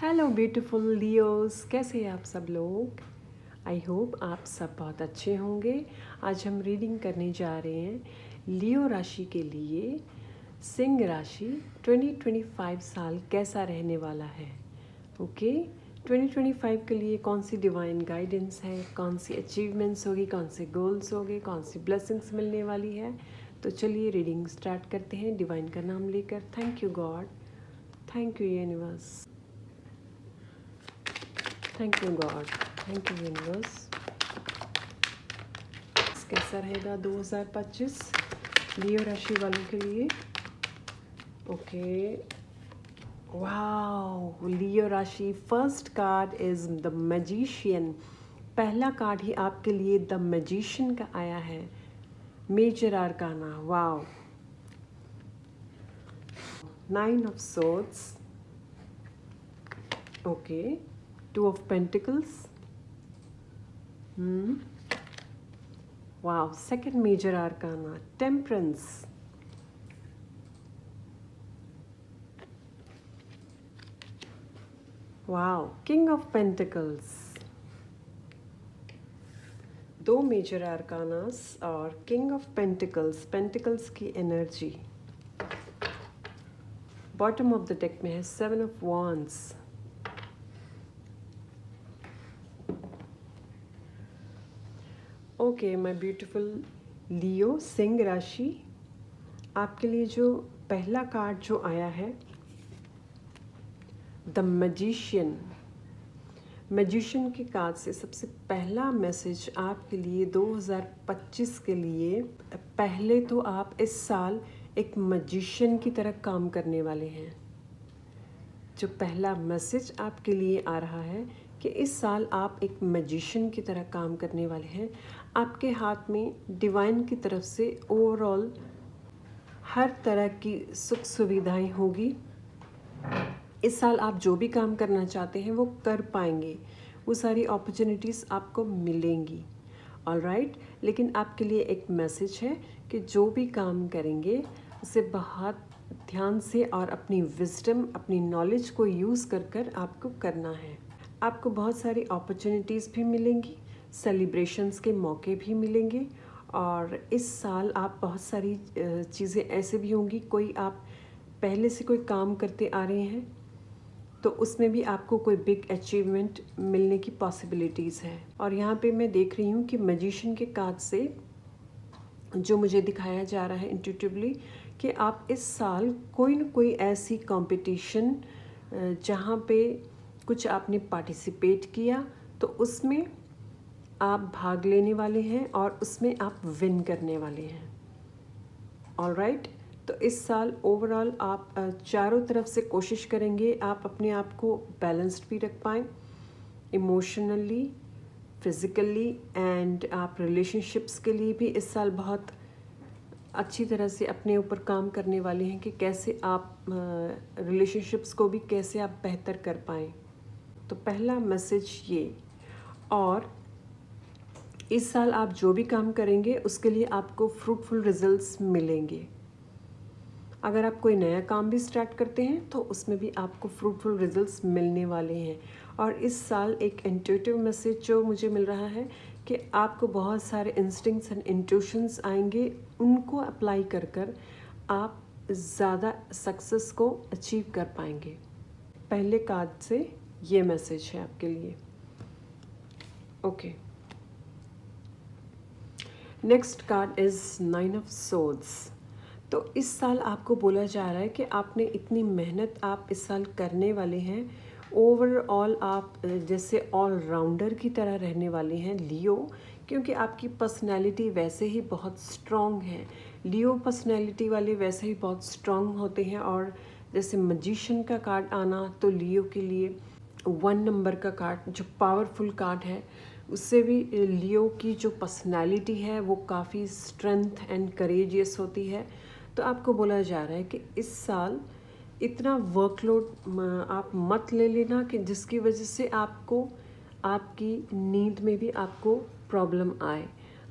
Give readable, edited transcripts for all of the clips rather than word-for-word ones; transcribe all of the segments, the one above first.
Hello beautiful Leos, कैसे हैं आप सब लोग। आई होप आप सब बहुत अच्छे होंगे। आज हम रीडिंग करने जा रहे हैं लियो राशि के लिए। सिंह राशि 2025 साल कैसा रहने वाला है। ओके 2025 के लिए कौन सी डिवाइन गाइडेंस है, कौन सी अचीवमेंट्स होगी, कौन से गोल्स होंगे, कौन सी ब्लेसिंग्स मिलने वाली है। तो चलिए रीडिंग स्टार्ट करते हैं डिवाइन का नाम लेकर। Thank you God, thank you universe, thank you God, thank you universe. कैसा रहेगा 2025 लियो राशि वालों के लिए। ओके वाओ, लियो राशि first card is the magician. पहला कार्ड ही आपके लिए द मैजिशियन का आया है, major arcana. Wow, 9 of swords, okay, 2 of pentacles, wow, second major arcana, temperance, wow, king of pentacles। दो मेजर आर्कानास और किंग ऑफ पेंटिकल्स, पेंटिकल्स की energy. Bottom of the deck में है 7 of wands। Okay my beautiful Leo सिंह राशि, आपके लिए जो पहला कार्ड जो आया है द मैजिशियन। मैजिशियन के कार्ड से सबसे पहला मैसेज आपके लिए 2025 के लिए, पहले तो आप इस साल एक मैजिशियन की तरह काम करने वाले हैं। जो पहला मैसेज आपके लिए आ रहा है कि इस साल आप एक मैजिशियन की तरह काम करने वाले हैं। आपके हाथ में डिवाइन की तरफ से ओवरऑल हर तरह की सुख सुविधाएं होगी। इस साल आप जो भी काम करना चाहते हैं वो कर पाएंगे, वो सारी अपॉर्चुनिटीज़ आपको मिलेंगी। ऑलराइट, लेकिन आपके लिए एक मैसेज है कि जो भी काम करेंगे उसे बहुत ध्यान से और अपनी विजडम, अपनी नॉलेज को यूज़ कर कर आपको करना है। आपको बहुत सारी अपॉर्चुनिटीज़ भी मिलेंगी, सेलिब्रेशंस के मौके भी मिलेंगे। और इस साल आप बहुत सारी चीज़ें ऐसे भी होंगी, कोई आप पहले से कोई काम करते आ रहे हैं तो उसमें भी आपको कोई बिग अचीवमेंट मिलने की पॉसिबिलिटीज़ है। और यहाँ पे मैं देख रही हूँ कि मैजिशियन के कार्ड से जो मुझे दिखाया जा रहा है इंट्यूटिवली कि आप इस साल कोई न कोई ऐसी कंपटीशन जहाँ पे कुछ आपने पार्टिसिपेट किया तो उसमें आप भाग लेने वाले हैं और उसमें आप विन करने वाले हैं। ऑलराइट, तो इस साल ओवरऑल आप चारों तरफ से कोशिश करेंगे आप अपने आप को बैलेंस्ड भी रख पाएँ, इमोशनली, फिज़िकली, एंड आप रिलेशनशिप्स के लिए भी इस साल बहुत अच्छी तरह से अपने ऊपर काम करने वाले हैं कि कैसे आप रिलेशनशिप्स को भी कैसे आप बेहतर कर पाएँ। तो पहला मैसेज ये। और इस साल आप जो भी काम करेंगे उसके लिए आपको फ्रूटफुल रिजल्ट्स मिलेंगे। अगर आप कोई नया काम भी स्टार्ट करते हैं तो उसमें भी आपको फ्रूटफुल रिजल्ट्स मिलने वाले हैं। और इस साल एक इंट्यूटिव मैसेज जो मुझे मिल रहा है कि आपको बहुत सारे इंस्टिंक्ट्स एंड इंट्यूशंस आएंगे, उनको अप्लाई कर कर आप ज़्यादा सक्सेस को अचीव कर पाएंगे। पहले कार्ड से ये मैसेज है आपके लिए। Okay, next card is 9 of swords. तो इस साल आपको बोला जा रहा है कि आपने इतनी मेहनत आप इस साल करने वाले हैं। ओवरऑल आप जैसे ऑलराउंडर की तरह रहने वाले हैं लियो, क्योंकि आपकी पर्सनैलिटी वैसे ही बहुत स्ट्रॉन्ग है। लियो पर्सनैलिटी वाले वैसे ही बहुत स्ट्रॉन्ग होते हैं। और जैसे मैजिशियन का कार्ड आना तो लियो के लिए 1 नंबर का कार्ड जो पावरफुल कार्ड है, उससे भी लियो की जो पर्सनैलिटी है वो काफ़ी स्ट्रेंथ एंड करेजियस होती है। तो आपको बोला जा रहा है कि इस साल इतना वर्कलोड आप मत ले लेना कि जिसकी वजह से आपको आपकी नींद में भी आपको प्रॉब्लम आए।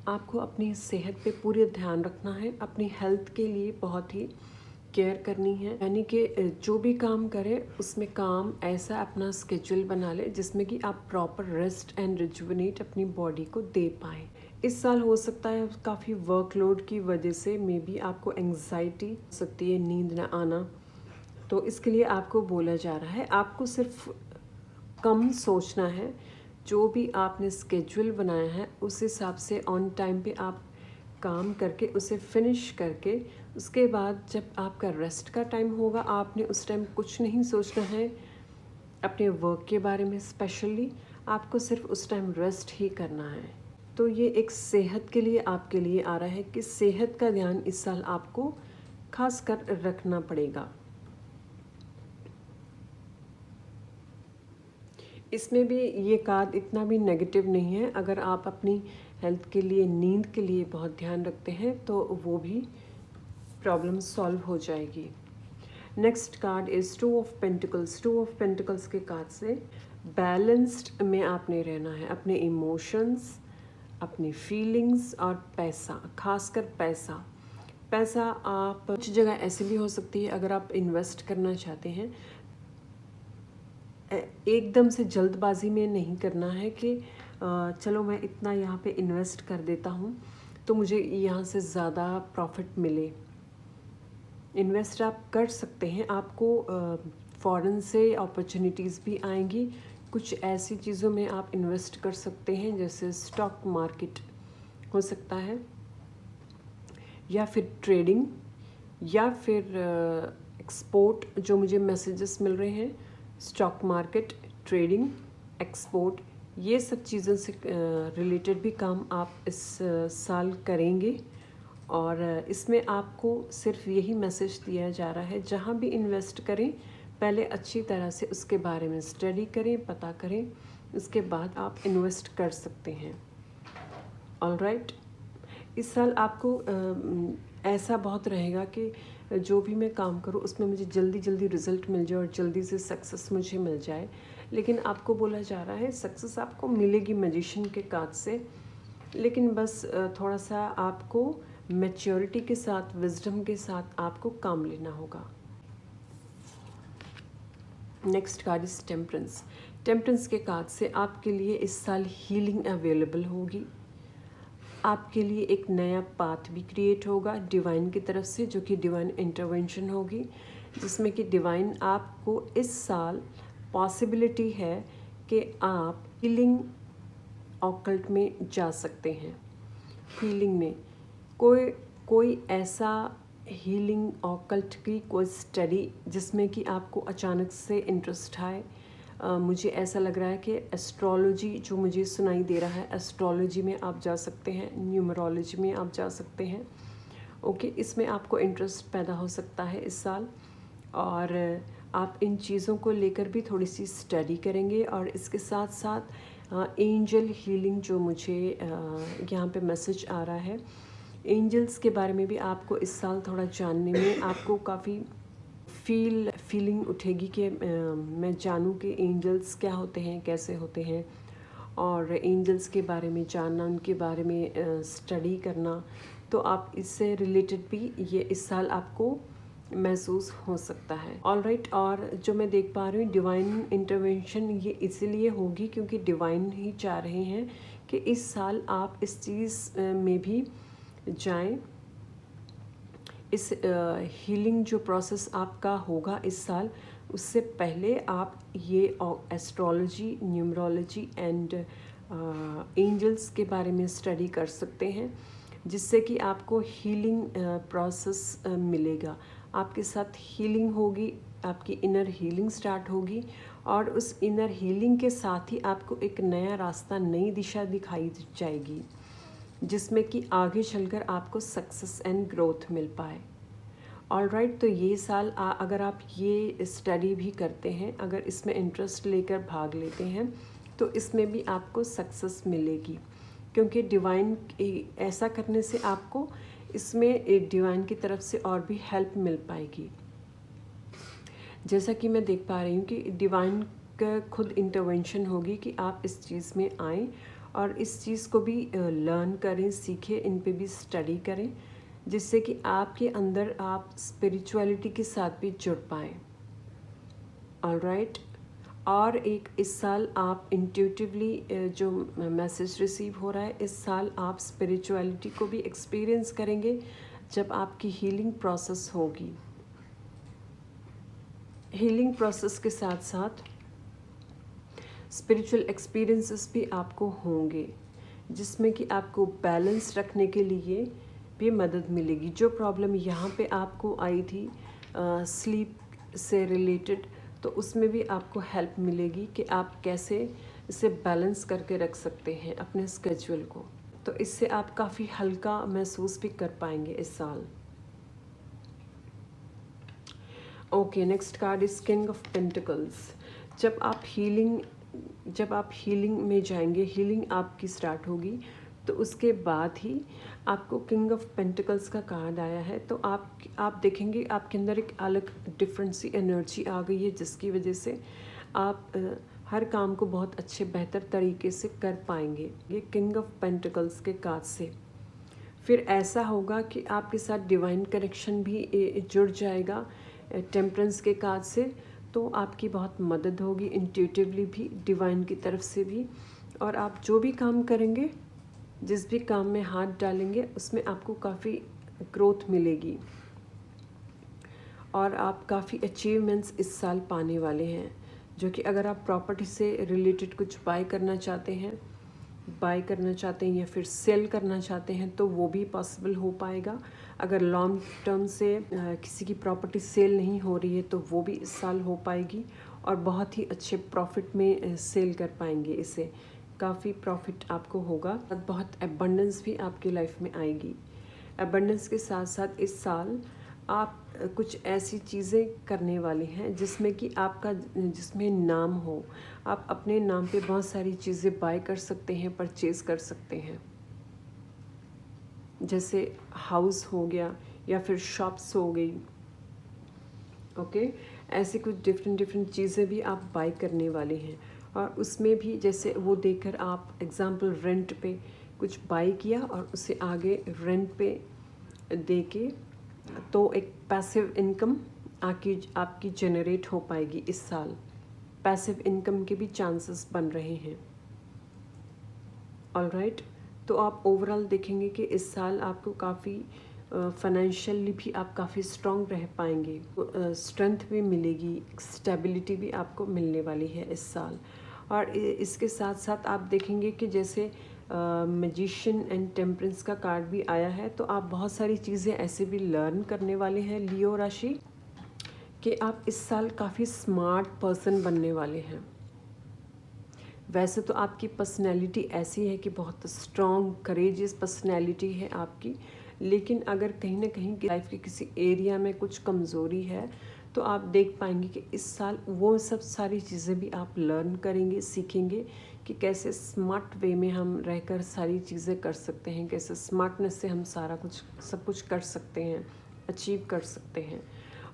आपको अपनी सेहत पे पूरे ध्यान रखना है, अपनी हेल्थ के लिए बहुत ही केयर करनी है, यानी कि जो भी काम करें उसमें काम ऐसा अपना स्केड्यूल बना ले जिसमें कि आप प्रॉपर रेस्ट एंड रिजुविनेट अपनी बॉडी को दे पाएँ। इस साल हो सकता है काफ़ी वर्कलोड की वजह से मे बी आपको एंग्जाइटी हो सकती है, नींद ना आना, तो इसके लिए आपको बोला जा रहा है आपको सिर्फ कम सोचना है। जो भी आपने स्केड्यूल बनाया है उस हिसाब से ऑन टाइम पे आप काम करके उसे फिनिश करके उसके बाद जब आपका रेस्ट का टाइम होगा आपने उस टाइम कुछ नहीं सोचना है अपने वर्क के बारे में। स्पेशली आपको सिर्फ उस टाइम रेस्ट ही करना है। तो ये एक सेहत के लिए आपके लिए आ रहा है कि सेहत का ध्यान इस साल आपको खास कर रखना पड़ेगा। इसमें भी ये कार्ड इतना भी नेगेटिव नहीं है। अगर आप अपनी हेल्थ के लिए, नींद के लिए बहुत ध्यान रखते हैं तो वो भी प्रॉब्लम सॉल्व हो जाएगी। Next card is two of pentacles. Two of pentacles के कार्ड से बैलेंस्ड में आपने रहना है। अपने इमोशंस, अपनी फीलिंग्स और पैसा, खासकर पैसा। पैसा आप कुछ जगह ऐसी भी हो सकती है, अगर आप इन्वेस्ट करना चाहते हैं एकदम से जल्दबाजी में नहीं करना है कि चलो मैं इतना यहाँ पे इन्वेस्ट कर देता हूँ तो मुझे यहाँ से ज़्यादा प्रॉफिट मिले। इन्वेस्ट आप कर सकते हैं, आपको फ़ॉरेन से अपॉर्चुनिटीज़ भी आएंगी। कुछ ऐसी चीज़ों में आप इन्वेस्ट कर सकते हैं जैसे स्टॉक मार्केट हो सकता है, या फिर ट्रेडिंग, या फिर एक्सपोर्ट। जो मुझे मैसेजेस मिल रहे हैं, स्टॉक मार्केट, ट्रेडिंग, एक्सपोर्ट, ये सब चीज़ों से रिलेटेड भी काम आप इस साल करेंगे। और इसमें आपको सिर्फ यही मैसेज दिया जा रहा है, जहाँ भी इन्वेस्ट करें पहले अच्छी तरह से उसके बारे में स्टडी करें, पता करें, उसके बाद आप इन्वेस्ट कर सकते हैं। ऑलराइट, इस साल आपको ऐसा बहुत रहेगा कि जो भी मैं काम करूँ उसमें मुझे जल्दी जल्दी रिज़ल्ट मिल जाए और जल्दी से सक्सेस मुझे मिल जाए। लेकिन आपको बोला जा रहा है सक्सेस आपको मिलेगी मैजिशियन के कार्ड से, लेकिन बस थोड़ा सा आपको मैच्योरिटी के साथ, विजडम के साथ आपको काम लेना होगा। Next card is temperance. Temperance के कार्ड से आपके लिए इस साल हीलिंग अवेलेबल होगी। आपके लिए एक नया पाथ भी क्रिएट होगा डिवाइन की तरफ से, जो कि डिवाइन इंटरवेंशन होगी, जिसमें कि डिवाइन आपको इस साल पॉसिबिलिटी है कि आप हीलिंग ऑकल्ट में जा सकते हैं। हीलिंग में कोई ऐसा हीलिंग ऑकल्ट की कोई स्टडी जिसमें कि आपको अचानक से इंटरेस्ट आए। मुझे ऐसा लग रहा है कि एस्ट्रोलॉजी जो मुझे सुनाई दे रहा है, एस्ट्रोलॉजी में आप जा सकते हैं, न्यूमरोलॉजी में आप जा सकते हैं। ओके, इसमें आपको इंटरेस्ट पैदा हो सकता है इस साल, और आप इन चीज़ों को लेकर भी थोड़ी सी स्टडी करेंगे। और इसके साथ साथ एंजल हीलिंग जो मुझे यहाँ पे मैसेज आ रहा है, एंजल्स के बारे में भी आपको इस साल थोड़ा जानने में आपको काफ़ी फीलिंग उठेगी कि मैं जानूं कि एंजल्स क्या होते हैं, कैसे होते हैं, और एंजल्स के बारे में जानना, उनके बारे में स्टडी करना। तो आप इससे रिलेटेड भी ये इस साल आपको महसूस हो सकता है। ऑलराइट, और जो मैं देख पा रही हूँ डिवाइन इंटरवेंशन ये इसीलिए होगी क्योंकि डिवाइन ही चाह रहे हैं कि इस साल आप इस चीज़ में भी जाएं। इस हीलिंग जो प्रोसेस आपका होगा इस साल, उससे पहले आप ये एस्ट्रोलॉजी, न्यूमरोलॉजी एंड एंजल्स के बारे में स्टडी कर सकते हैं, जिससे कि आपको हीलिंग प्रोसेस मिलेगा। आपके साथ हीलिंग होगी, आपकी इनर हीलिंग स्टार्ट होगी, और उस इनर हीलिंग के साथ ही आपको एक नया रास्ता, नई दिशा दिखाई जाएगी, जिसमें कि आगे चलकर आपको सक्सेस एंड ग्रोथ मिल पाए। ऑलराइट, तो ये साल अगर आप ये स्टडी भी करते हैं, अगर इसमें इंटरेस्ट लेकर भाग लेते हैं, तो इसमें भी आपको सक्सेस मिलेगी, क्योंकि डिवाइन ऐसा करने से आपको इसमें डिवाइन की तरफ से और भी हेल्प मिल पाएगी। जैसा कि मैं देख पा रही हूँ कि डिवाइन का खुद इंटरवेंशन होगी कि आप इस चीज़ में आएँ और इस चीज़ को भी लर्न करें, सीखें, इन पे भी स्टडी करें, जिससे कि आपके अंदर आप स्पिरिचुअलिटी के साथ भी जुड़ पाएँ। ऑलराइट। और एक इस साल आप इंट्यूटिवली जो मैसेज रिसीव हो रहा है, इस साल आप स्पिरिचुअलिटी को भी एक्सपीरियंस करेंगे जब आपकी हीलिंग प्रोसेस होगी। हीलिंग प्रोसेस के साथ साथ स्पिरिचुअल एक्सपीरियंसेस भी आपको होंगे, जिसमें कि आपको बैलेंस रखने के लिए भी मदद मिलेगी। जो प्रॉब्लम यहाँ पे आपको आई थी स्लीप से रिलेटेड, तो उसमें भी आपको हेल्प मिलेगी कि आप कैसे इसे बैलेंस करके रख सकते हैं अपने स्केड्यूल को। तो इससे आप काफ़ी हल्का महसूस भी कर पाएंगे इस साल। Okay, next card is king of pentacles. जब आप हीलिंग में जाएंगे, हीलिंग आपकी स्टार्ट होगी, तो उसके बाद ही आपको किंग ऑफ पेंटिकल्स का कार्ड आया है। तो आप देखेंगे आपके अंदर एक अलग डिफरेंट सी एनर्जी आ गई है, जिसकी वजह से आप हर काम को बहुत अच्छे बेहतर तरीके से कर पाएंगे ये किंग ऑफ पेंटिकल्स के कार्ड से। फिर ऐसा होगा कि आपके साथ डिवाइन कनेक्शन भी जुड़ जाएगा टेम्परेंस के कार्ड से, तो आपकी बहुत मदद होगी इंट्यूटिवली भी, डिवाइन की तरफ से भी। और आप जो भी काम करेंगे, जिस भी काम में हाथ डालेंगे, उसमें आपको काफ़ी ग्रोथ मिलेगी और आप काफ़ी अचीवमेंट्स इस साल पाने वाले हैं। जो कि अगर आप प्रॉपर्टी से रिलेटेड कुछ बाय करना चाहते हैं या फिर सेल करना चाहते हैं, तो वो भी पॉसिबल हो पाएगा। अगर लॉन्ग टर्म से किसी की प्रॉपर्टी सेल नहीं हो रही है, तो वो भी इस साल हो पाएगी और बहुत ही अच्छे प्रॉफिट में सेल कर पाएंगे इसे। काफ़ी प्रॉफिट आपको होगा, बहुत एबंडेंस भी आपकी लाइफ में आएगी। एबंडेंस के साथ साथ इस साल आप कुछ ऐसी चीज़ें करने वाले हैं जिसमें नाम हो। आप अपने नाम पे बहुत सारी चीज़ें बाय कर सकते हैं, परचेज़ कर सकते हैं, जैसे हाउस हो गया या फिर शॉप्स हो गई। ओके, ऐसे कुछ डिफरेंट चीज़ें भी आप बाय करने वाले हैं। और उसमें भी जैसे वो देकर आप एग्जांपल रेंट पे कुछ बाय किया और उसे आगे रेंट पे दे के, तो एक पैसिव इनकम आपकी जनरेट हो पाएगी इस साल। पैसिव इनकम के भी चांसेस बन रहे हैं। ऑलराइट, तो आप ओवरऑल देखेंगे कि इस साल आपको काफ़ी फाइनेंशियली भी आप काफ़ी स्ट्रॉन्ग रह पाएंगे, स्ट्रेंथ भी मिलेगी, स्टेबिलिटी भी आपको मिलने वाली है इस साल। और इसके साथ साथ आप देखेंगे कि जैसे मैजिशियन एंड टेम्परेंस का कार्ड भी आया है, तो आप बहुत सारी चीज़ें ऐसे भी लर्न करने वाले हैं लियो राशि, कि आप इस साल काफ़ी स्मार्ट पर्सन बनने वाले हैं। वैसे तो आपकी पर्सनैलिटी ऐसी है कि बहुत स्ट्रॉन्ग करेजियस पर्सनैलिटी है आपकी, लेकिन अगर कहीं ना कहीं लाइफ के किसी एरिया में कुछ कमज़ोरी है, तो आप देख पाएंगे कि इस साल वो सब सारी चीज़ें भी आप लर्न करेंगे, सीखेंगे कि कैसे स्मार्ट वे में हम रहकर सारी चीज़ें कर सकते हैं, कैसे स्मार्टनेस से हम सब कुछ कर सकते हैं, अचीव कर सकते हैं।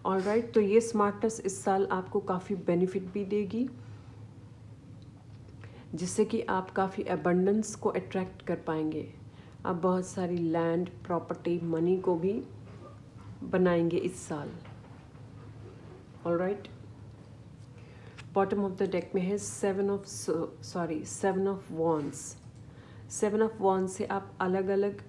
ऑलराइट, तो ये स्मार्टनेस इस साल आपको काफ़ी बेनिफिट भी देगी, जिससे कि आप काफ़ी एबंडेंस को अट्रैक्ट कर पाएंगे। आप बहुत सारी लैंड, प्रॉपर्टी, मनी को भी बनाएंगे इस साल। Alright, bottom of the deck में है seven of wands. Seven of wands से आप अलग अलग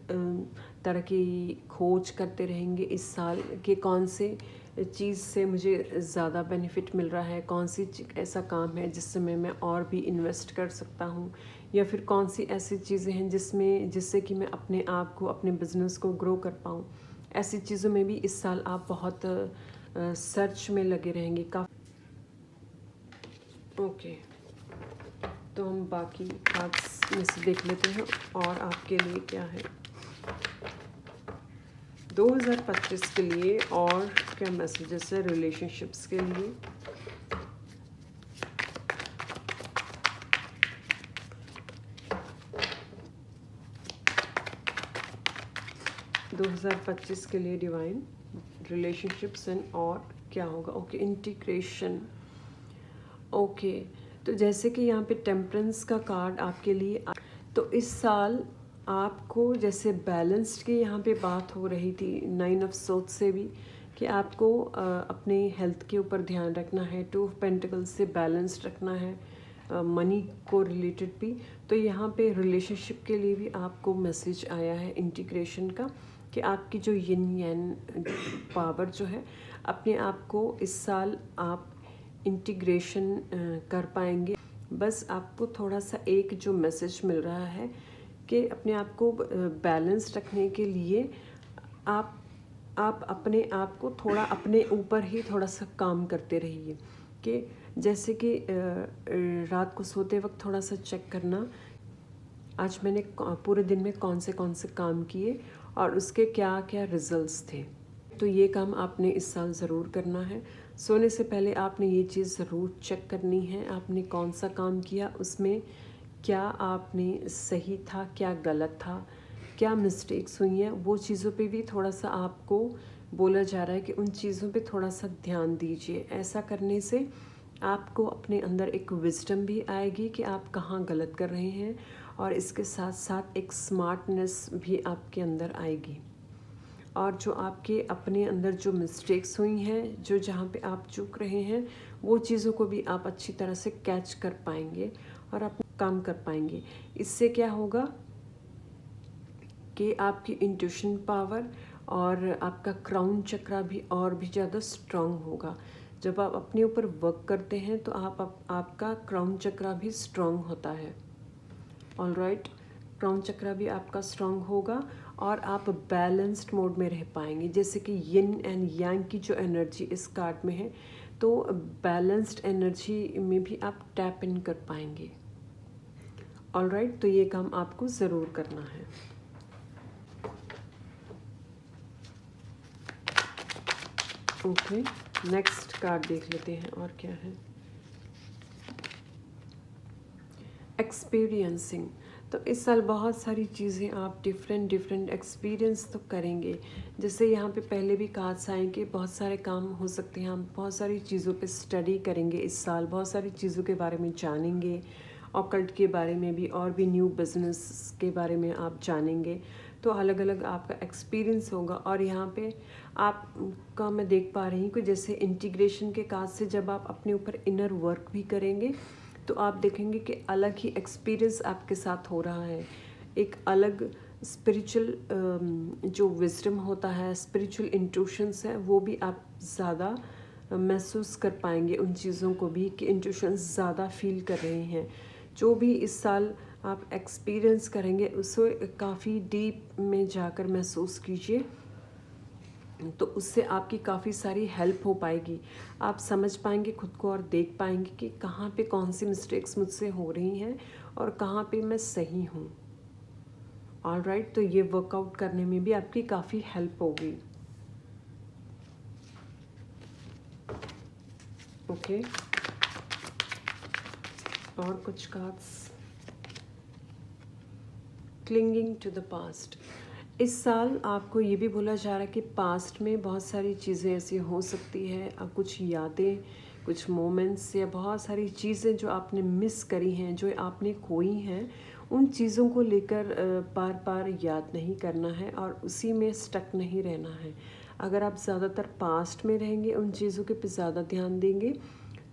तरह की खोज करते रहेंगे इस साल कि कौन से चीज़ से मुझे ज़्यादा बेनिफिट मिल रहा है, कौन सी ऐसा काम है जिससे मैं और भी इन्वेस्ट कर सकता हूँ, या फिर कौन सी ऐसी चीज़ें हैं जिससे कि मैं अपने आप को, अपने बिजनेस को ग्रो कर पाऊँ। ऐसी चीज़ों में भी इस साल आप बहुत सर्च में लगे रहेंगे काफ़ी। ओके, तो हम बाकी कार्ड्स में से देख लेते हैं और आपके लिए क्या है 2025 के लिए, और क्या मैसेजेस है रिलेशनशिप्स के लिए। $2025 के लिए डिवाइन रिलेशनशिप्स एंड और क्या होगा। Okay, integration. ओके, तो जैसे कि यहाँ पे टेम्परेंस का कार्ड आपके लिए, तो इस साल आपको जैसे बैलेंस्ड की यहाँ पे बात हो रही थी 9 ऑफ सोर्ड्स से भी, कि आपको अपने हेल्थ के ऊपर ध्यान रखना है। 2 ऑफ पेंटिकल्स से बैलेंस्ड रखना है, मनी को रिलेटेड भी। तो यहाँ पे रिलेशनशिप के लिए भी आपको मैसेज आया है इंटीग्रेशन का, कि आपकी जो यिन यान पावर जो है, अपने आप को इस साल आप इंटीग्रेशन कर पाएंगे। बस आपको थोड़ा सा एक जो मैसेज मिल रहा है कि अपने आप को बैलेंस रखने के लिए आप अपने आप को थोड़ा अपने ऊपर ही थोड़ा सा काम करते रहिए। कि जैसे कि रात को सोते वक्त थोड़ा सा चेक करना, आज मैंने पूरे दिन में कौन से काम किए और उसके क्या क्या रिजल्ट्स थे। तो ये काम आपने इस साल ज़रूर करना है। सोने से पहले आपने ये चीज़ ज़रूर चेक करनी है, आपने कौन सा काम किया, उसमें क्या आपने सही था, क्या गलत था, क्या मिस्टेक्स हुई हैं। वो चीज़ों पे भी थोड़ा सा आपको बोला जा रहा है कि उन चीज़ों पे थोड़ा सा ध्यान दीजिए। ऐसा करने से आपको अपने अंदर एक विजडम भी आएगी कि आप कहाँ गलत कर रहे हैं, और इसके साथ साथ एक स्मार्टनेस भी आपके अंदर आएगी। और जो आपके अपने अंदर जो मिस्टेक्स हुई हैं, जो जहाँ पे आप चूक रहे हैं, वो चीज़ों को भी आप अच्छी तरह से कैच कर पाएंगे और आप काम कर पाएंगे। इससे क्या होगा कि आपकी इंट्यूशन पावर और आपका क्राउन चक्रा भी और भी ज़्यादा स्ट्रांग होगा। जब आप अपने ऊपर वर्क करते हैं तो आपका क्राउन चक्रा भी स्ट्रांग होता है। ऑलराइट, क्राउन चक्रा भी आपका स्ट्रांग होगा और आप बैलेंस्ड मोड में रह पाएंगे। जैसे कि यिन एंड यांग की जो एनर्जी इस कार्ड में है, तो बैलेंस्ड एनर्जी में भी आप टैप इन कर पाएंगे। ऑलराइट, तो ये काम आपको ज़रूर करना है। ओके, नेक्स्ट कार्ड देख लेते हैं और क्या है। एक्सपीरियंसिंग। तो इस साल बहुत सारी चीज़ें आप डिफरेंट एक्सपीरियंस तो करेंगे। जैसे यहाँ पे पहले भी कार्ड्स आए कि बहुत सारे काम हो सकते हैं, हम बहुत सारी चीज़ों पे स्टडी करेंगे इस साल, बहुत सारी चीज़ों के बारे में जानेंगे, ऑकल्ट के बारे में भी, और भी न्यू बिजनेस के बारे में आप जानेंगे। तो अलग अलग आपका एक्सपीरियंस होगा। और यहाँ पे आपका मैं देख पा रही हूँ कि जैसे इंटीग्रेशन के कार्ड से जब आप अपने ऊपर इनर वर्क भी करेंगे तो आप देखेंगे कि अलग ही एक्सपीरियंस आपके साथ हो रहा है। एक अलग स्पिरिचुअल जो विजडम होता है, स्पिरिचुअल इंट्यूशंस है, वो भी आप ज़्यादा महसूस कर पाएंगे उन चीज़ों को भी, कि इंट्यूशंस ज़्यादा फील कर रहे हैं। जो भी इस साल आप एक्सपीरियंस करेंगे उसे काफ़ी डीप में जाकर महसूस कीजिए, तो उससे आपकी काफ़ी सारी हेल्प हो पाएगी। आप समझ पाएंगे खुद को और देख पाएंगे कि कहाँ पे कौन सी मिस्टेक्स मुझसे हो रही हैं और कहाँ पे मैं सही हूँ। ऑलराइट, तो ये वर्कआउट करने में भी आपकी काफ़ी हेल्प होगी। ओके, और कुछ cards. Clinging to the past. इस साल आपको ये भी बोला जा रहा है कि पास्ट में बहुत सारी चीज़ें ऐसी हो सकती है, कुछ यादें, कुछ मोमेंट्स या बहुत सारी चीज़ें जो आपने मिस करी हैं, जो आपने खोई हैं, उन चीज़ों को लेकर बार बार याद नहीं करना है और उसी में स्टक नहीं रहना है। अगर आप ज़्यादातर पास्ट में रहेंगे, उन चीज़ों के पे ज़्यादा ध्यान देंगे,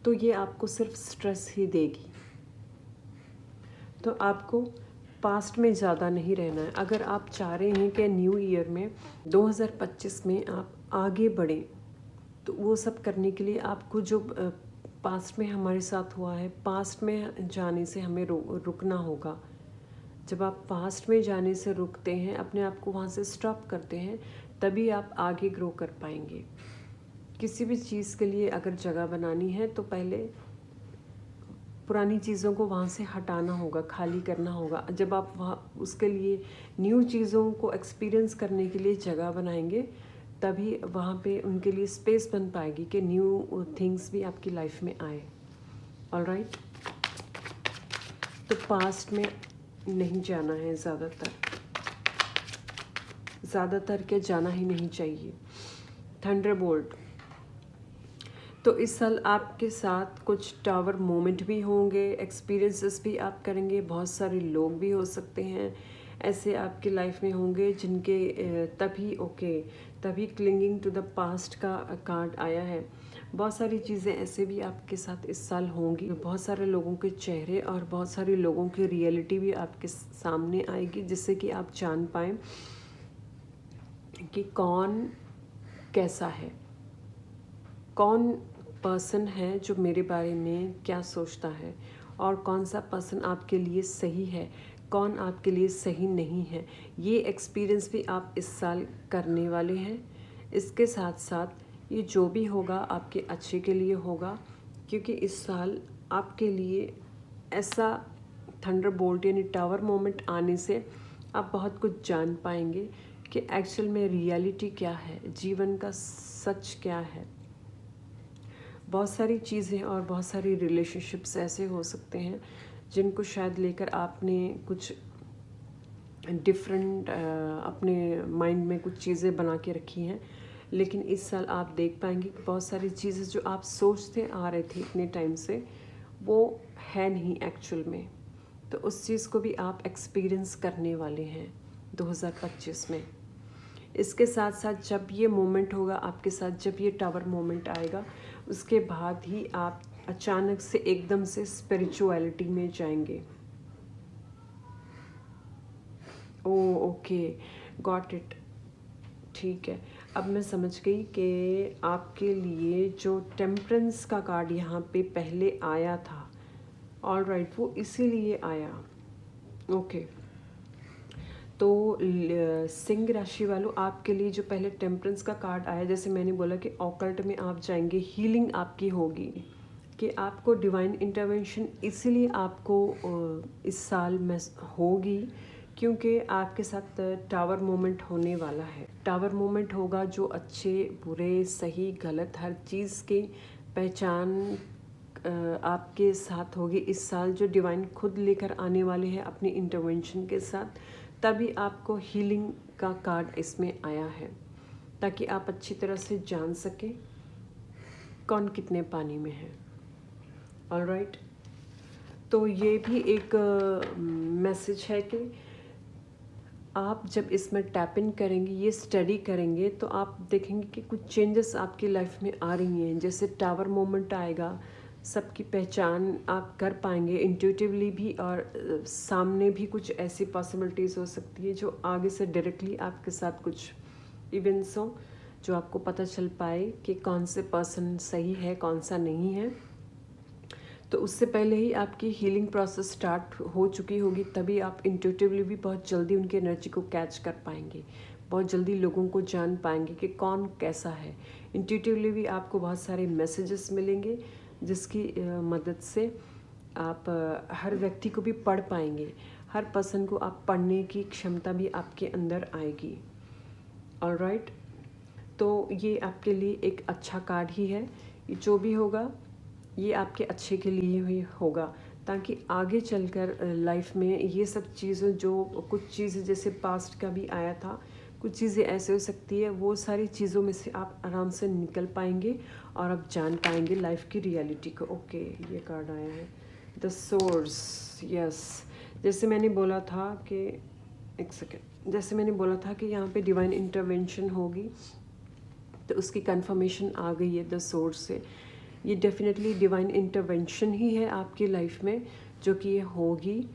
तो ये आपको सिर्फ स्ट्रेस ही देगी। तो आपको पास्ट में ज़्यादा नहीं रहना है। अगर आप चाह रहे हैं कि न्यू ईयर में 2025 में आप आगे बढ़ें, तो वो सब करने के लिए आपको जो पास्ट में हमारे साथ हुआ है, पास्ट में जाने से हमें रुकना होगा। जब आप पास्ट में जाने से रुकते हैं, अपने आप को वहाँ से स्टॉप करते हैं, तभी आप आगे ग्रो कर पाएंगे। किसी भी चीज़ के लिए अगर जगह बनानी है तो पहले पुरानी चीज़ों को वहाँ से हटाना होगा, खाली करना होगा। जब आप वहाँ उसके लिए न्यू चीज़ों को एक्सपीरियंस करने के लिए जगह बनाएंगे, तभी वहाँ पे उनके लिए स्पेस बन पाएगी कि न्यू थिंग्स भी आपकी लाइफ में आए। ऑलराइट, तो पास्ट में नहीं जाना है ज़्यादातर क्या जाना ही नहीं चाहिए। थंडरबोल्ट। तो इस साल आपके साथ कुछ टावर मोमेंट भी होंगे, एक्सपीरियंसेस भी आप करेंगे, बहुत सारे लोग भी हो सकते हैं, ऐसे आपकी लाइफ में होंगे जिनके तभी क्लिंगिंग टू द पास्ट का कार्ड आया है। बहुत सारी चीज़ें ऐसे भी आपके साथ इस साल होंगी, बहुत सारे लोगों के चेहरे और बहुत सारे लोगों की रियलिटी भी आपके सामने आएगी, जिससे कि आप जान पाएँ कि कौन कैसा है, कौन पर्सन है जो मेरे बारे में क्या सोचता है, और कौन सा पर्सन आपके लिए सही है, कौन आपके लिए सही नहीं है। ये एक्सपीरियंस भी आप इस साल करने वाले हैं। इसके साथ साथ ये जो भी होगा आपके अच्छे के लिए होगा, क्योंकि इस साल आपके लिए ऐसा थंडरबोल्ट यानी टावर मोमेंट आने से आप बहुत कुछ जान पाएंगे कि एक्चुअल में रियलिटी क्या है, जीवन का सच क्या है। बहुत सारी चीज़ें और बहुत सारी रिलेशनशिप्स ऐसे हो सकते हैं जिनको शायद लेकर आपने कुछ डिफरेंट अपने माइंड में कुछ चीज़ें बना के रखी हैं, लेकिन इस साल आप देख पाएंगे कि बहुत सारी चीज़ें जो आप सोचते आ रहे थे इतने टाइम से, वो है नहीं एक्चुअल में। तो उस चीज़ को भी आप एक्सपीरियंस करने वाले हैं 2025 में। इसके साथ साथ जब ये मोमेंट होगा आपके साथ, जब ये टावर मोमेंट आएगा, उसके बाद ही आप अचानक से एकदम से स्पिरिचुअलिटी में जाएंगे। ओके, गॉट इट, ठीक है। अब मैं समझ गई कि आपके लिए जो टेम्परेंस का कार्ड यहाँ पे पहले आया था, ऑल राइट, वो इसीलिए आया। ओके, तो सिंह राशि वालों, आपके लिए जो पहले टेम्परेंस का कार्ड आया, जैसे मैंने बोला कि ऑकल्ट में आप जाएंगे, हीलिंग आपकी होगी, कि आपको डिवाइन इंटरवेंशन इसीलिए आपको इस साल में होगी क्योंकि आपके साथ टावर मोमेंट होने वाला है। टावर मोमेंट होगा जो अच्छे बुरे सही गलत हर चीज़ की पहचान आपके साथ होगी इस साल, जो डिवाइन खुद लेकर आने वाले हैं अपनी इंटरवेंशन के साथ। तभी आपको हीलिंग का कार्ड इसमें आया है, ताकि आप अच्छी तरह से जान सकें कौन कितने पानी में है। ऑलराइट, तो ये भी एक मैसेज है कि आप जब इसमें टैप इन करेंगे, ये स्टडी करेंगे, तो आप देखेंगे कि कुछ चेंजेस आपकी लाइफ में आ रही हैं। जैसे टावर मोमेंट आएगा, सबकी पहचान आप कर पाएंगे इंट्यूटिवली भी, और सामने भी कुछ ऐसी पॉसिबिलिटीज़ हो सकती है जो आगे से डायरेक्टली आपके साथ कुछ इवेंट्स हों, जो आपको पता चल पाए कि कौन से पर्सन सही है कौन सा नहीं है। तो उससे पहले ही आपकी हीलिंग प्रोसेस स्टार्ट हो चुकी होगी, तभी आप इंट्यूटिवली भी बहुत जल्दी उनकी एनर्जी को कैच कर पाएंगे, बहुत जल्दी लोगों को जान पाएंगे कि कौन कैसा है। इंट्यूटिवली भी आपको बहुत सारे मैसेजेस मिलेंगे, जिसकी मदद से आप हर व्यक्ति को भी पढ़ पाएंगे, हर पर्सन को आप पढ़ने की क्षमता भी आपके अंदर आएगी। ऑलराइट, तो ये आपके लिए एक अच्छा कार्ड ही है। ये जो भी होगा ये आपके अच्छे के लिए ही होगा, ताकि आगे चलकर लाइफ में ये सब चीज़ें, जो कुछ चीज़ें जैसे पास्ट का भी आया था, कुछ चीज़ें ऐसे हो सकती है, वो सारी चीज़ों में से आप आराम से निकल पाएंगे और आप जान पाएंगे लाइफ की रियलिटी को। ओके, ये कार्ड आया है द सोर्स। यस, जैसे मैंने बोला था कि एक सेकेंड, जैसे मैंने बोला था कि यहाँ पे डिवाइन इंटरवेंशन होगी, तो उसकी कंफर्मेशन आ गई है द सोर्स से। ये डेफिनेटली डिवाइन इंटरवेंशन ही है आपकी लाइफ में, जो कि ये होगी।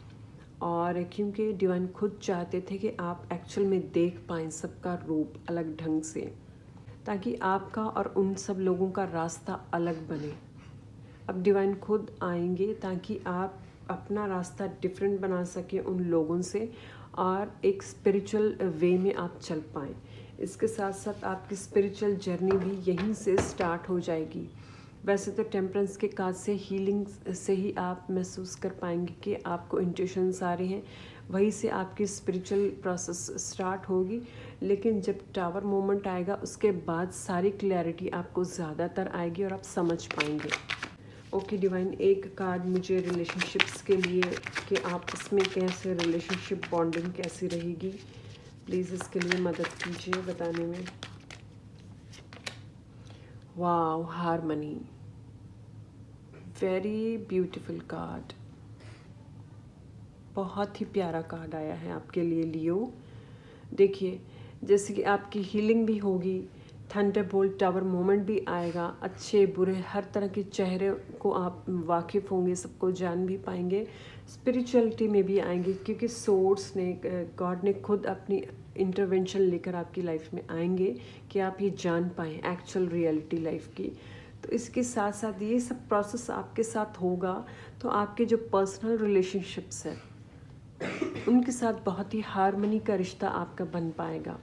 और क्योंकि डिवाइन खुद चाहते थे कि आप एक्चुअल में देख पाएँ सबका रूप अलग ढंग से, ताकि आपका और उन सब लोगों का रास्ता अलग बने। अब डिवाइन खुद आएंगे ताकि आप अपना रास्ता डिफरेंट बना सकें उन लोगों से, और एक स्पिरिचुअल वे में आप चल पाएँ। इसके साथ साथ आपकी स्पिरिचुअल जर्नी भी यहीं से स्टार्ट हो जाएगी। वैसे तो टेम्परेंस के कार्ड से हीलिंग से ही आप महसूस कर पाएंगे कि आपको इंट्यूशंस आ रहे हैं, वहीं से आपकी स्पिरिचुअल प्रोसेस स्टार्ट होगी। लेकिन जब टावर मोमेंट आएगा, उसके बाद सारी क्लैरिटी आपको ज़्यादातर आएगी और आप समझ पाएंगे। ओके डिवाइन, एक कार्ड मुझे रिलेशनशिप्स के लिए, कि आप इसमें कैसे रिलेशनशिप बॉन्डिंग कैसी रहेगी, प्लीज़ इसके लिए मदद कीजिए बताने में। Wow, harmony, very beautiful card, बहुत ही प्यारा कार्ड आया है आपके लिए लियो। देखिए, जैसे कि आपकी हीलिंग भी होगी, थंडरबोल्ट टावर मोमेंट भी आएगा, अच्छे बुरे हर तरह के चेहरे को आप वाकिफ़ होंगे, सबको जान भी पाएंगे, स्पिरिचुअलिटी में भी आएंगे, क्योंकि सोर्स ने, गॉड ने खुद अपनी इंटरवेंशन लेकर आपकी लाइफ में आएंगे कि आप ये जान पाएँ एक्चुअल रियलिटी लाइफ की। तो इसके साथ साथ ये सब प्रोसेस आपके साथ होगा, तो आपके जो पर्सनल रिलेशनशिप्स हैं उनके साथ बहुत ही हार्मनी का रिश्ता आपका बन पाएगा।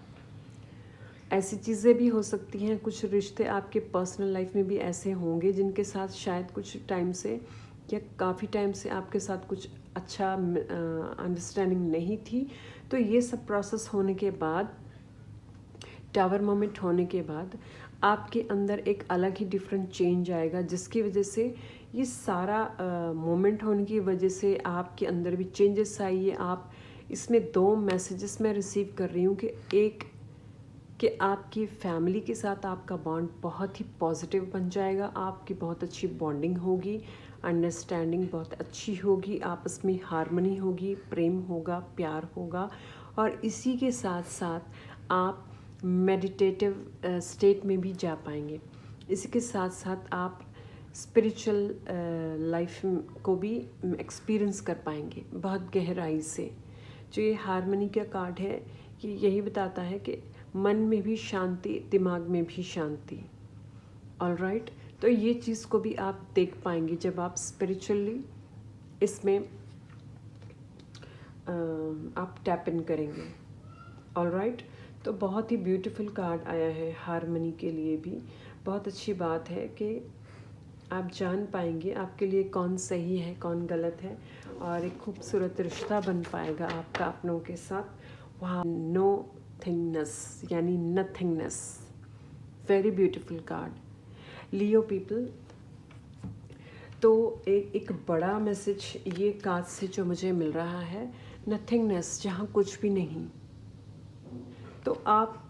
ऐसी चीज़ें भी हो सकती हैं, कुछ रिश्ते आपके पर्सनल लाइफ में भी ऐसे होंगे जिनके साथ शायद कुछ टाइम से या काफ़ी टाइम से आपके साथ कुछ अच्छा अंडरस्टैंडिंग नहीं थी। तो ये सब प्रोसेस होने के बाद, टावर मोमेंट होने के बाद आपके अंदर एक अलग ही डिफरेंट चेंज आएगा, जिसकी वजह से ये सारा मोमेंट होने की वजह से आपके अंदर भी चेंजेस आई है। आप इसमें 2 मैसेजेस मैं रिसीव कर रही हूँ कि एक कि आपकी फैमिली के साथ आपका बॉन्ड बहुत ही पॉजिटिव बन जाएगा, आपकी बहुत अच्छी बॉन्डिंग होगी, अंडरस्टैंडिंग बहुत अच्छी होगी, आपस में हार्मनी होगी, प्रेम होगा, प्यार होगा, और इसी के साथ साथ आप मेडिटेटिव स्टेट में भी जा पाएंगे। इसी के साथ साथ आप स्पिरिचुअल लाइफ को भी एक्सपीरियंस कर पाएंगे बहुत गहराई से। जो ये हार्मनी का कार्ड है, कि यही बताता है कि मन में भी शांति, दिमाग में भी शांति। ऑलराइट, तो ये चीज़ को भी आप देख पाएंगे जब आप स्पिरिचुअली इसमें आप टैप इन करेंगे। ऑलराइट, तो बहुत ही ब्यूटीफुल कार्ड आया है हार्मनी के लिए भी। बहुत अच्छी बात है कि आप जान पाएंगे आपके लिए कौन सही है, कौन गलत है, और एक खूबसूरत रिश्ता बन पाएगा आपका अपनों के साथ। वहाँ नो थिंगनेस यानी नथिंगनेस। वेरी ब्यूटीफुल कार्ड लियो पीपल। तो एक बड़ा मैसेज ये कार्ड से जो मुझे मिल रहा है, नथिंगनेस, जहाँ कुछ भी नहीं। तो आप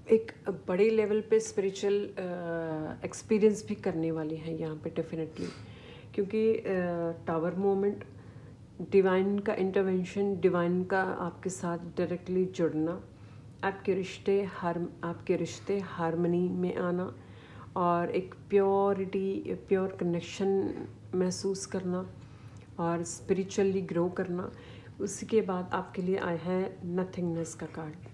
एक बड़े लेवल पे स्पिरिचुअल एक्सपीरियंस भी करने वाले हैं यहाँ पे डेफिनेटली, क्योंकि टावर मोमेंट, डिवाइन का इंटरवेंशन, डिवाइन का आपके साथ डायरेक्टली जुड़ना, आपके रिश्ते हार्मनी में आना, और एक प्योरिटी, प्योर कनेक्शन महसूस करना, और स्पिरिचुअली ग्रो करना। उसके बाद आपके लिए आया है नथिंगनेस का कार्ड।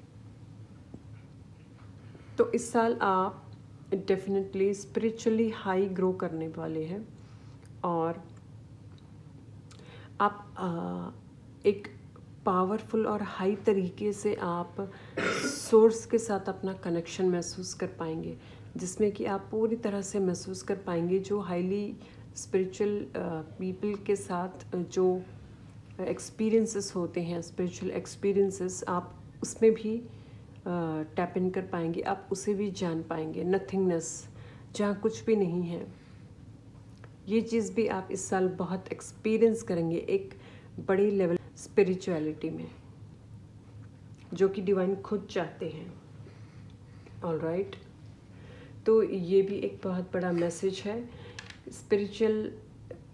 तो इस साल आप डेफिनेटली स्पिरिचुअली हाई ग्रो करने वाले हैं, और आप एक पावरफुल और हाई तरीके से आप सोर्स के साथ अपना कनेक्शन महसूस कर पाएंगे, जिसमें कि आप पूरी तरह से महसूस कर पाएंगे जो हाईली स्पिरिचुअल पीपल के साथ जो एक्सपीरियंसेस होते हैं, स्पिरिचुअल एक्सपीरियंसेस, आप उसमें भी टैप इन कर पाएंगे, आप उसे भी जान पाएंगे। नथिंगनेस, जहाँ कुछ भी नहीं है, ये चीज़ भी आप इस साल बहुत एक्सपीरियंस करेंगे एक बड़ी लेवल स्पिरिचुअलिटी में, जो कि डिवाइन खुद चाहते हैं। ऑलराइट, तो ये भी एक बहुत बड़ा मैसेज है। स्पिरिचुअल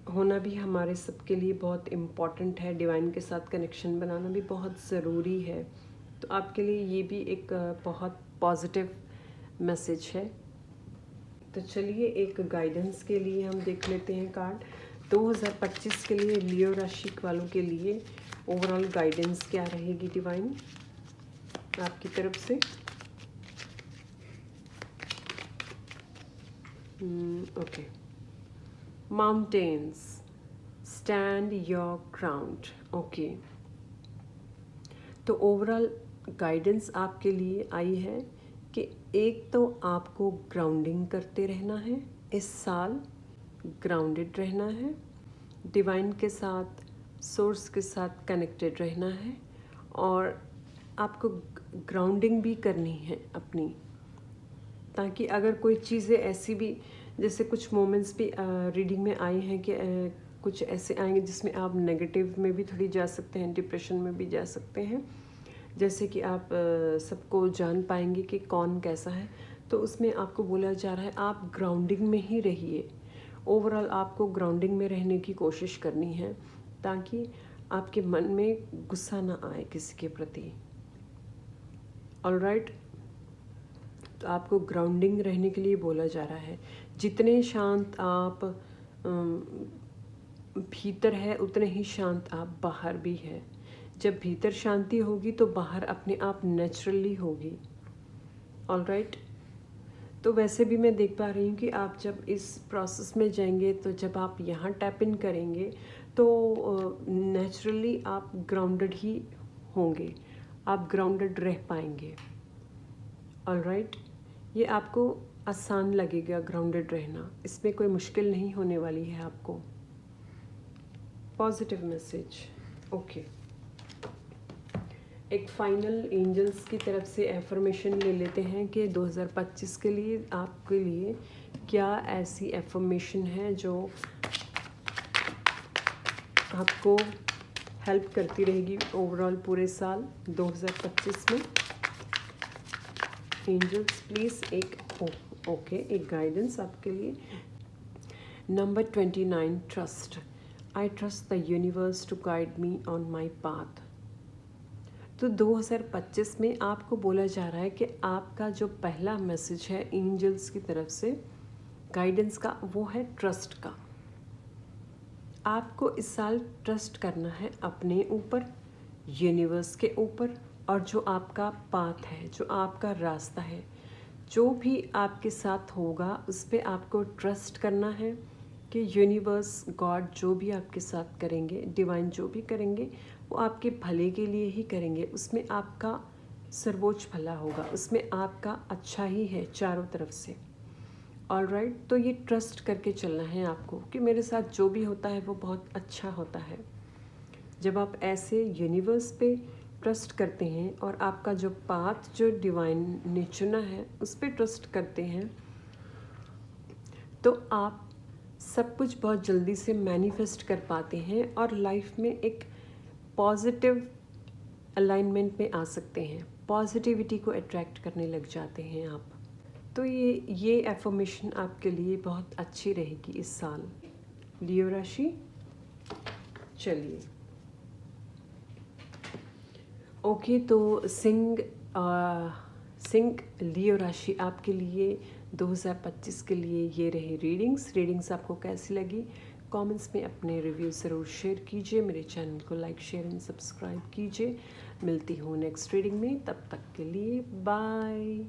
होना भी हमारे सबके लिए बहुत इम्पॉर्टेंट है, डिवाइन के साथ कनेक्शन बनाना भी बहुत ज़रूरी है। तो आपके लिए ये भी एक बहुत पॉजिटिव मैसेज है। तो चलिए एक गाइडेंस के लिए हम देख लेते हैं कार्ड 2025 के लिए लियो राशि वालों के लिए ओवरऑल गाइडेंस क्या रहेगी डिवाइन आपकी तरफ से। Okay, mountains, stand your ground. Okay, तो ओवरऑल गाइडेंस आपके लिए आई है कि एक तो आपको ग्राउंडिंग करते रहना है इस साल, ग्राउंडेड रहना है, डिवाइन के साथ, सोर्स के साथ कनेक्टेड रहना है, और आपको ग्राउंडिंग भी करनी है अपनी, ताकि अगर कोई चीज़ें ऐसी भी, जैसे कुछ मोमेंट्स भी रीडिंग में आए हैं कि कुछ ऐसे आएंगे जिसमें आप नेगेटिव में भी थोड़ी जा सकते हैं, डिप्रेशन में भी जा सकते हैं, जैसे कि आप सबको जान पाएंगे कि कौन कैसा है। तो उसमें आपको बोला जा रहा है आप ग्राउंडिंग में ही रहिए, ओवरऑल आपको ग्राउंडिंग में रहने की कोशिश करनी है ताकि आपके मन में गुस्सा ना आए किसी के प्रति। ऑलराइट, तो आपको ग्राउंडिंग रहने के लिए बोला जा रहा है। जितने शांत आप भीतर है उतने ही शांत आप बाहर भी है। जब भीतर शांति होगी तो बाहर अपने आप नेचुरली होगी। ऑलराइट, तो वैसे भी मैं देख पा रही हूँ कि आप जब इस प्रोसेस में जाएंगे तो जब आप यहाँ टैप इन करेंगे तो नेचुरली आप ग्राउंडेड ही होंगे, आप ग्राउंडेड रह पाएंगे। ऑलराइट, ये आपको आसान लगेगा ग्राउंडेड रहना, इसमें कोई मुश्किल नहीं होने वाली है आपको। Positive message. ओके, एक फाइनल एंजल्स की तरफ से एफर्मेशन ले लेते हैं कि 2025 के लिए आपके लिए क्या ऐसी एफर्मेशन है जो आपको हेल्प करती रहेगी ओवरऑल पूरे साल 2025 में। एंजल्स प्लीज़ एक एक गाइडेंस आपके लिए। Number 29, trust. I trust the universe to guide me on my path. तो 2025 में आपको बोला जा रहा है कि आपका जो पहला मैसेज है एंजल्स की तरफ से गाइडेंस का, वो है ट्रस्ट का। आपको इस साल ट्रस्ट करना है अपने ऊपर, यूनिवर्स के ऊपर, और जो आपका पाथ है, जो आपका रास्ता है, जो भी आपके साथ होगा उस पर आपको ट्रस्ट करना है कि यूनिवर्स, गॉड जो भी आपके साथ करेंगे, डिवाइन जो भी करेंगे वो आपके भले के लिए ही करेंगे। उसमें आपका सर्वोच्च भला होगा, उसमें आपका अच्छा ही है चारों तरफ से। ऑलराइट, तो ये ट्रस्ट करके चलना है आपको कि मेरे साथ जो भी होता है वो बहुत अच्छा होता है। जब आप ऐसे यूनिवर्स पे ट्रस्ट करते हैं और आपका जो पाथ जो डिवाइन ने चुना है उस पर ट्रस्ट करते हैं तो आप सब कुछ बहुत जल्दी से मैनिफेस्ट कर पाते हैं और लाइफ में एक पॉजिटिव अलाइनमेंट में आ सकते हैं। पॉजिटिविटी को अट्रैक्ट करने लग जाते हैं आप। तो ये एफर्मेशन आपके लिए बहुत अच्छी रहेगी इस साल, लियो राशि। चलिए, ओके, तो सिंह लियो राशि आपके लिए 2025 के लिए ये रही रीडिंग्स आपको कैसी लगी कमेंट्स में अपने रिव्यू ज़रूर शेयर कीजिए। मेरे चैनल को लाइक, शेयर एंड सब्सक्राइब कीजिए। मिलती हूँ नेक्स्ट रीडिंग में, तब तक के लिए बाय।